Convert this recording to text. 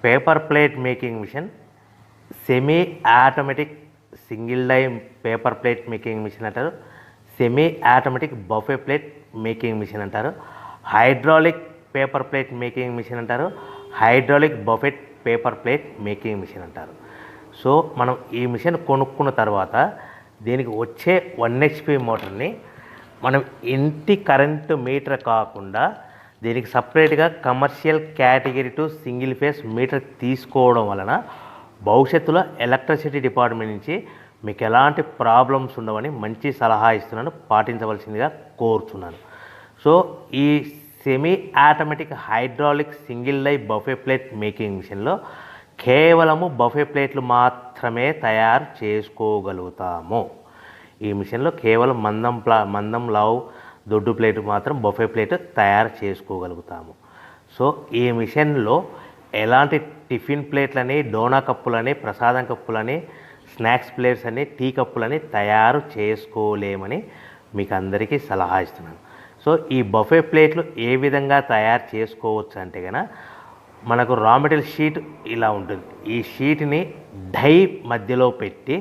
Paper plate making machine, semi automatic single die paper plate making machine అంటారు, semi automatic buffet plate making machine అంటారు, hydraulic paper plate making machine అంటారు, hydraulic buffet paper plate making machine అంటారు. So మనం ఈ machine కొనుక్కున్న తర్వాత దీనికి వచ్చే 1 HP మోటార్ని మనం ఇంటి కరెంటు మీటర్ కాకుండా దీనికి సపరేట్గా commercial category to single phase metre తీసుకోవడం వలన భవిష్యత్తులో ఎలక్ట్రిసిటీ డిపార్ట్మెంట్ నుంచి మీకు ఎలాంటి ప్రాబ్లమ్స్ ఉండవని మంచి సలహా ఇస్తున్నాను, పాటించవలసిందిగా కోరుతున్నాను. సో ఈ semi automatic hydraulic single die buffet plate making మిషన్లో కేవలము బఫే ప్లేట్లు మాత్రమే తయారు చేసుకోగలుగుతాము. ఈ మిషన్లో కేవలం మందం లావు దొడ్డు ప్లేట్ మాత్రం బఫే ప్లేట్ తయారు చేసుకోగలుగుతాము. సో ఈ మిషన్లో ఎలాంటి టిఫిన్ ప్లేట్లని, డోనా కప్పులని, ప్రసాదం కప్పులని, స్నాక్స్ ప్లేట్స్ అని, టీ కప్పులని తయారు చేసుకోలేమని మీకు అందరికీ సలహా ఇస్తున్నాను. సో ఈ బఫే ప్లేట్లు ఏ విధంగా తయారు చేసుకోవచ్చు అంటే కనుక మనకు రా మెటీరియల్ షీట్ ఇలా ఉంటుంది. ఈ షీట్ని డై మధ్యలో పెట్టి